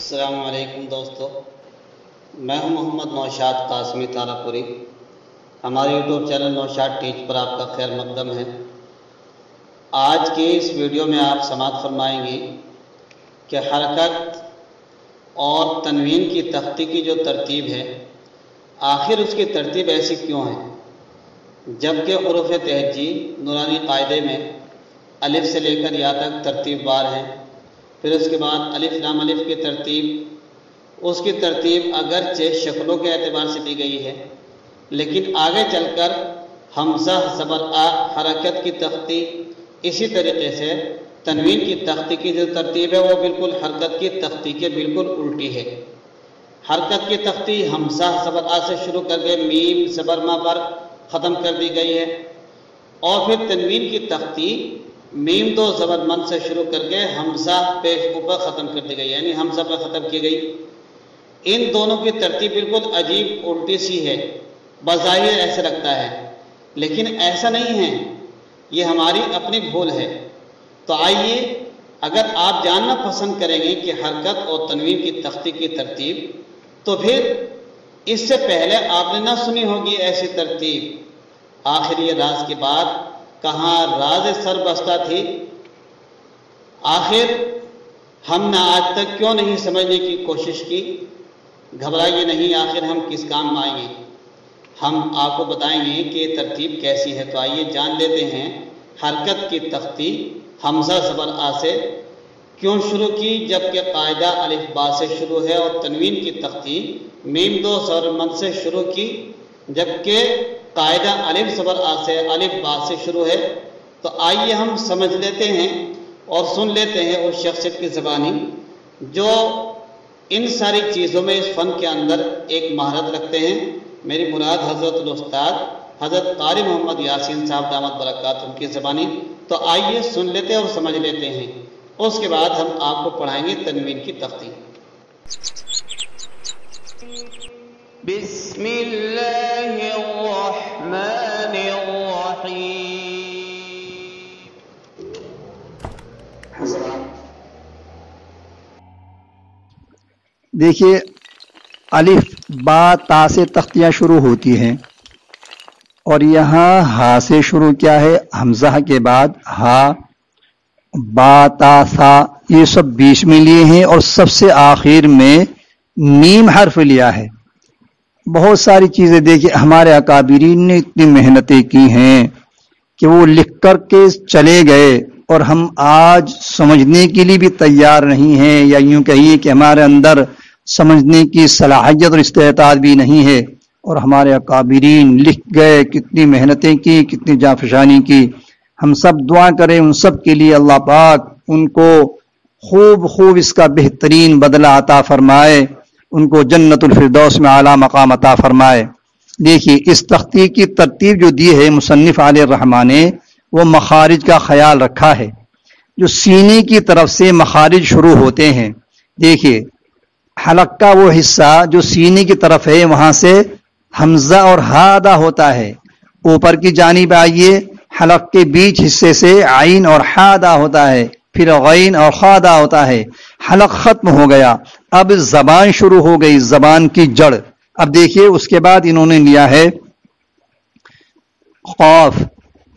السلام علیکم دوستو، میں ہوں محمد نوشاد قاسمی تارا-پوری۔ ہمارے یوٹیوب چینل نوشاد ٹیچ پر آپ کا خیر مقدم ہے۔ آج کی اس ویڈیو میں آپ سماعت فرمائیں گے کہ حرکت اور تنوین کی تختی کی جو ترتیب ہے، آخر اس کی ترتیب ایسی کیوں ہے، جبکہ حروف تہجی نورانی قاعدے میں الف سے لے کر یا تک ترتیب وار ہیں۔ پھر اس کے بعد الف لام الف کی ترتیب، اس کی ترتیب اگرچہ شکلوں کے اعتبار سے دی گئی ہے، لیکن آگے چل کر حمزہ زبر آ حرکت کی تختی، اسی طریقے سے تنوین کی تختی کی جو ترتیب ہے وہ بالکل حرکت کی تختی کے بالکل الٹی ہے۔ حرکت کی تختی حمزہ زبر آ سے شروع کر کے میم زبر ما پر ختم کر دی گئی ہے، اور پھر تنوین کی تختی میم دو زبر من سے شروع کر کے حمزہ پیش اوپر ختم کر دی گئی، یعنی حمزہ پر ختم کی گئی۔ ان دونوں کی ترتیب بالکل عجیب الٹی سی ہے، بظاہر ایسا لگتا ہے، لیکن ایسا نہیں ہے، یہ ہماری اپنی بھول ہے۔ تو آئیے، اگر آپ جاننا پسند کریں گے کہ حرکت اور تنوین کی تختی کی ترتیب، تو پھر اس سے پہلے آپ نے نہ سنی ہوگی ایسی ترتیب۔ آخر یہ راز کی بات کہاں راز سر بستہ تھی؟ آخر ہم نے آج تک کیوں نہیں سمجھنے کی کوشش کی؟ گھبرائیے نہیں، آخر ہم کس کام میں آئیں گے، ہم آپ کو بتائیں گے کہ یہ ترتیب کیسی ہے۔ تو آئیے جان لیتے ہیں حرکت کی تختی حمزہ زبر آ سے کیوں شروع کی، جبکہ قاعدہ الف با سے شروع ہے، اور تنوین کی تختی میم دو زبر من سے شروع کی، جبکہ قاعدہ الف زبر آ سے الف با سے شروع ہے۔ تو آئیے ہم سمجھ لیتے ہیں اور سن لیتے ہیں اس شخصیت کی زبانی جو ان ساری چیزوں میں اس فن کے اندر ایک مہارت رکھتے ہیں۔ میری مراد حضرت الاستاد حضرت قاری محمد یاسین صاحب دامت برکاتہم کی زبانی۔ تو آئیے سن لیتے ہیں اور سمجھ لیتے ہیں، اس کے بعد ہم آپ کو پڑھائیں گے تنوین کی تختی۔ بسم اللہ الرحمن الرحیم۔ دیکھیے، الف با تا سے تختیاں شروع ہوتی ہیں، اور یہاں ہا سے شروع کیا ہے، حمزہ کے بعد ہا با تا سا، یہ سب بیچ میں لیے ہیں، اور سب سے آخر میں میم حرف لیا ہے۔ بہت ساری چیزیں دیکھیے، ہمارے اکابرین نے اتنی محنتیں کی ہیں کہ وہ لکھ کر کے چلے گئے، اور ہم آج سمجھنے کے لیے بھی تیار نہیں ہیں، یا یوں کہیے کہ ہمارے اندر سمجھنے کی صلاحیت اور استعداد بھی نہیں ہے، اور ہمارے اکابرین لکھ گئے، کتنی محنتیں کی، کتنی جانفشانی کی۔ ہم سب دعا کریں ان سب کے لیے، اللہ پاک ان کو خوب اس کا بہترین بدلہ عطا فرمائے، ان کو جنت الفردوس میں اعلیٰ مقام عطا فرمائے۔ دیکھیے، اس تختی کی ترتیب جو دی ہے مصنف علیہ الرحمٰن نے، وہ مخارج کا خیال رکھا ہے، جو سینے کی طرف سے مخارج شروع ہوتے ہیں۔ دیکھیے، حلق کا وہ حصہ جو سینے کی طرف ہے، وہاں سے حمزہ اور ہا ادا ہوتا ہے۔ اوپر کی جانب آئیے، حلق کے بیچ حصے سے عین اور ہا ادا ہوتا ہے، پھر غین اور خا ادا ہوتا ہے۔ حلق ختم ہو گیا، اب زبان شروع ہو گئی، زبان کی جڑ۔ اب دیکھیے، اس کے بعد انہوں نے لیا ہے قاف،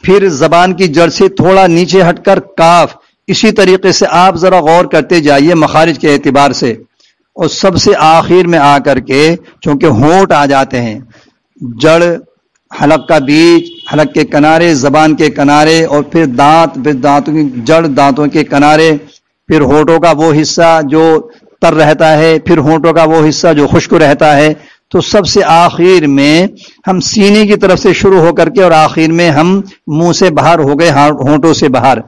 پھر زبان کی جڑ سے تھوڑا نیچے ہٹ کر کاف۔ اسی طریقے سے آپ ذرا غور کرتے جائیے مخارج کے اعتبار سے، اور سب سے آخر میں آ کر کے چونکہ ہونٹ آ جاتے ہیں، جڑ، حلق کا بیچ، حلق کے کنارے، زبان کے کنارے، اور پھر دانت، پھر دانتوں کی جڑ، دانتوں کے کنارے، پھر ہونٹوں کا وہ حصہ جو تر رہتا ہے، پھر ہونٹوں کا وہ حصہ جو خشک رہتا ہے۔ تو سب سے آخر میں ہم سینے کی طرف سے شروع ہو کر کے، اور آخر میں ہم منہ سے باہر ہو گئے، ہونٹوں سے باہر۔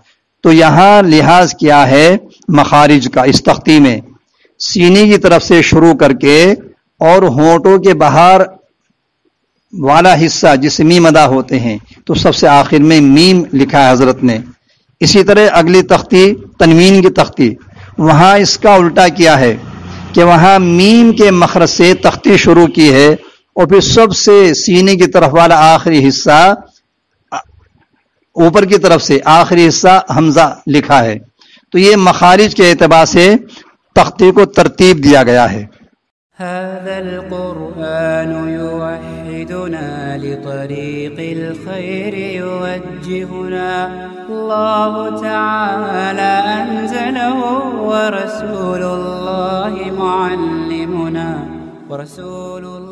تو یہاں لحاظ کیا ہے مخارج کا، اس تختی میں سینے کی طرف سے شروع کر کے اور ہونٹوں کے باہر والا حصہ جس میم ادا ہوتے ہیں، تو سب سے آخر میں میم لکھا ہے حضرت نے۔ اسی طرح اگلی تختی تنوین کی تختی، وہاں اس کا الٹا کیا ہے کہ وہاں میم کے مخرج سے تختی شروع کی ہے، اور پھر سب سے سینے کی طرف والا آخری حصہ اوپر کی طرف سے آخری حصہ حمزہ لکھا ہے۔ تو یہ مخارج کے اعتبار سے تختے کو ترتیب دیا گیا ہے۔ هذا القرآن يوحدنا لطريق الخير يوجهنا الله تعالى أنزله ورسول الله معلمنا ورسول الله